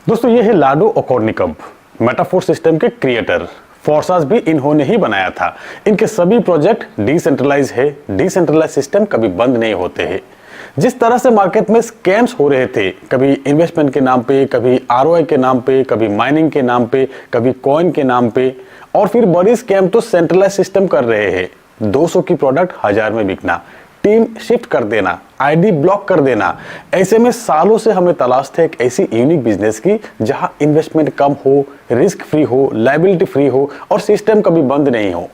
दोस्तों ये है लाडो ओकोर्निकव, मेटाफोर्स सिस्टम के क्रिएटर। फोर्सास भी इन्होंने ही बनाया था। इनके सभी प्रोजेक्ट डिसेंट्रलाइज है। डिसेंट्रलाइज सिस्टम कभी बंद नहीं होते हैं। जिस तरह से मार्केट में स्कैम्स हो रहे थे, कभी इन्वेस्टमेंट के नाम पे, कभी आरओआई के नाम पे, कभी माइनिंग के नाम पे, कभी कॉइन के नाम पे, और फिर बड़ी स्कैम तो सेंट्रलाइज सिस्टम कर रहे हैं। 200 की प्रोडक्ट 1000 में बिकना, टीम शिफ्ट कर देना, आईडी ब्लॉक कर देना। ऐसे में सालों से हमें तलाश थे एक ऐसी यूनिक बिजनेस की जहां इन्वेस्टमेंट कम हो, रिस्क फ्री हो, लायबिलिटी फ्री हो और सिस्टम कभी बंद नहीं हो।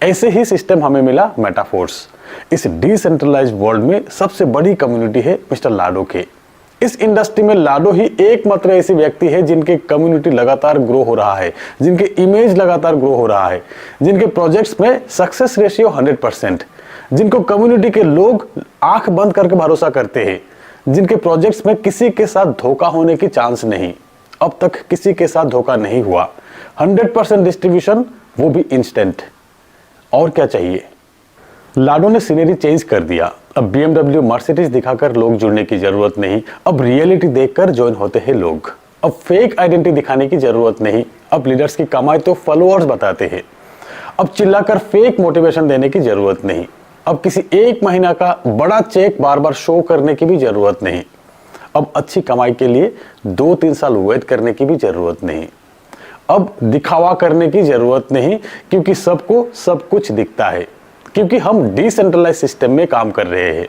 ऐसे ही सिस्टम हमें मिला मेटाफोर्स। इस डिसेंट्रलाइज्ड वर्ल्ड में सबसे बड़ी कम्युनिटी है मिस्टर लाडो के। इस इंडस्ट्री में लाडो ही एकमात्र ऐसी व्यक्ति है जिनके कम्युनिटी लगातार ग्रो हो रहा है, जिनके इमेज लगातार ग्रो हो रहा है, जिनके प्रोजेक्ट्स में सक्सेस रेशियो 100%, जिनको कम्युनिटी के लोग आंख बंद करके भरोसा करते हैं, जिनके प्रोजेक्ट्स में किसी के साथ धोखा होने की चांस नहीं। अब तक किसी के साथ धोखा नहीं हुआ। 100% डिस्ट्रीब्यूशन, वो भी इंस्टेंट। और क्या चाहिए। लाडो ने सीनरी चेंज कर दिया। अब BMW, मर्सिडीज दिखाकर लोग जुड़ने की जरूरत नहीं। अब रियलिटी देखकर ज्वाइन होते हैं लोग। अब फेक आइडेंटिटी दिखाने की जरूरत नहीं। अब लीडर्स की कमाई तो फॉलोअर्स बताते हैं। अब चिल्लाकर फेक मोटिवेशन देने की जरूरत नहीं। अब किसी एक महीना का बड़ा चेक बार बार शो करने की भी जरूरत नहीं। अब अच्छी कमाई के लिए 2-3 साल वेट करने की भी जरूरत नहीं। अब दिखावा करने की जरूरत नहीं, क्योंकि सबको सब कुछ दिखता है, क्योंकि हम डिसेंट्रलाइज सिस्टम में काम कर रहे हैं।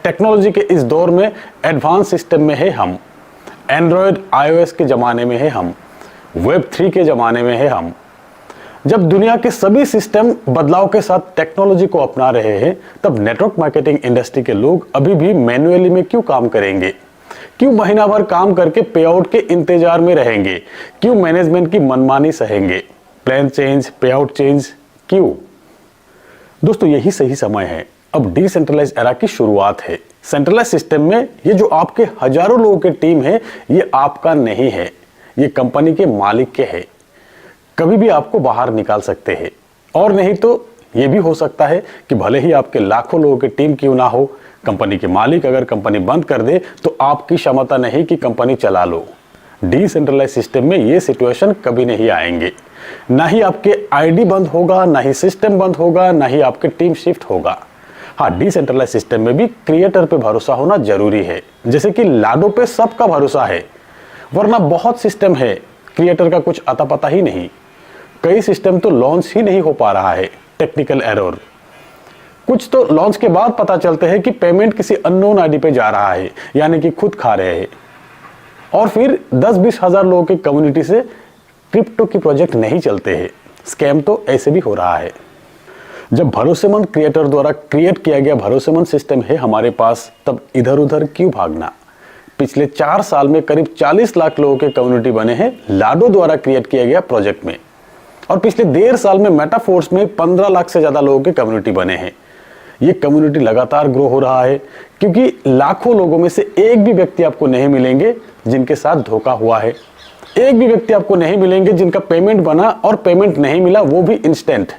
टेक्नोलॉजी के इस दौर में एडवांस सिस्टम में है हम। एंड्रॉयड iOS के जमाने में है हम। Web3 के जमाने में है हम। जब दुनिया के सभी सिस्टम बदलाव के साथ टेक्नोलॉजी को अपना रहे हैं, तब नेटवर्क मार्केटिंग इंडस्ट्री के लोग अभी भी मैन्युअली में क्यों काम करेंगे? क्यों महीना भर काम करके पे आउट के इंतजार में रहेंगे? क्यों मैनेजमेंट की मनमानी सहेंगे? प्लान चेंज, पे आउट चेंज, क्यों? दोस्तों यही सही समय है। अब डिसेंट्रलाइज एरा की शुरुआत है। सेंट्रलाइज सिस्टम में ये जो आपके हजारों लोगों की टीम है, ये आपका नहीं है, ये कंपनी के मालिक के है। कभी भी आपको बाहर निकाल सकते हैं, और नहीं तो ये भी हो सकता है कि भले ही आपके लाखों लोगों की टीम क्यों ना हो, कंपनी के मालिक अगर कंपनी बंद कर दे तो आपकी क्षमता नहीं कि कंपनी चला लो। डिसेंट्रलाइज सिस्टम में ये सिचुएशन कभी नहीं आएंगे। ना ही आपके आईडी बंद होगा, ना ही सिस्टम बंद होगा, ना ही आपकी टीम शिफ्ट होगा। हाँ, डिसेंट्रलाइज सिस्टम में भी क्रिएटर पे भरोसा होना जरूरी है, जैसे कि लाडो पे सबका भरोसा है। वरना बहुत सिस्टम है, क्रिएटर का कुछ अता पता ही नहीं। कई सिस्टम तो लॉन्च ही नहीं हो पा रहा है, टेक्निकल एरर। कुछ तो लॉन्च के बाद पता चलते हैं कि पेमेंट किसी अननोन आईडी पे जा रहा है, यानी कि खुद खा रहे हैं। और फिर 10-20 हजार लोगों की कम्युनिटी से क्रिप्टो की प्रोजेक्ट नहीं चलते हैं। स्कैम तो ऐसे भी हो रहा है। जब भरोसेमंद क्रिएटर द्वारा क्रिएट किया गया भरोसेमंद सिस्टम है हमारे पास, तब इधर उधर क्यों भागना? पिछले 4 साल में करीब 40 लाख लोगों के कम्युनिटी बने हैं लाडो द्वारा क्रिएट किया गया प्रोजेक्ट में। और पिछले 1.5 साल में मेटाफोर्स में 15 लाख से ज्यादा लोगों के कम्युनिटी बने हैं। ये कम्युनिटी लगातार ग्रो हो रहा है, क्योंकि लाखों लोगों में से एक भी व्यक्ति आपको नहीं मिलेंगे जिनके साथ धोखा हुआ है। एक भी व्यक्ति आपको नहीं मिलेंगे जिनका पेमेंट बना और पेमेंट नहीं मिला, वो भी इंस्टेंट।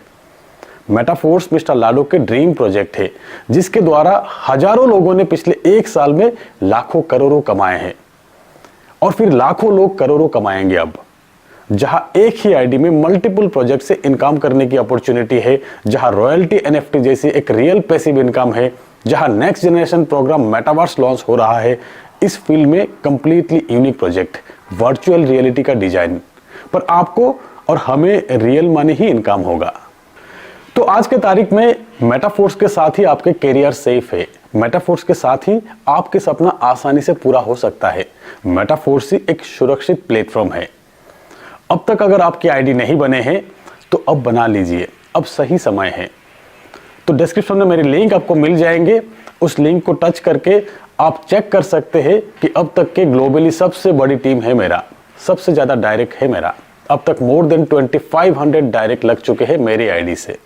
मेटाफोर्स मिस्टर लाडो के ड्रीम प्रोजेक्ट है, जिसके द्वारा हजारों लोगों ने पिछले 1 साल में लाखों करोड़ों कमाए हैं, और फिर लाखों लोग करोड़ों कमाएंगे। अब जहां एक ही आईडी में मल्टीपल प्रोजेक्ट से इनकम करने की अपॉर्चुनिटी है, जहां रॉयल्टी NFT जैसी एक रियल पैसिव इनकम है, जहां next generation programme metaverse launch हो रहा है, इस फील्ड में completely unique project virtual reality का डिजाइन पर आपको और हमें रियल मनी ही इनकम होगा। तो आज के तारीख में मेटाफोर्स के साथ ही आपके कैरियर सेफ है। मेटाफोर्स के साथ ही आपके सपना आसानी से पूरा हो सकता है। मेटाफोर्स ही एक सुरक्षित प्लेटफॉर्म है। अब तक अगर आपकी आईडी नहीं बने हैं तो अब बना लीजिए, अब सही समय है। तो डिस्क्रिप्शन में मेरी लिंक आपको मिल जाएंगे। उस लिंक को टच करके आप चेक कर सकते हैं कि अब तक के ग्लोबली सबसे बड़ी टीम है मेरा, सबसे ज्यादा डायरेक्ट है मेरा। अब तक मोर देन 2500 डायरेक्ट लग चुके हैं मेरी आईडी से।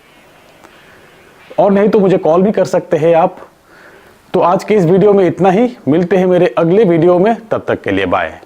और नहीं तो मुझे कॉल भी कर सकते हैं आप। तो आज के इस वीडियो में इतना ही। मिलते हैं मेरे अगले वीडियो में, तब तक के लिए बाय।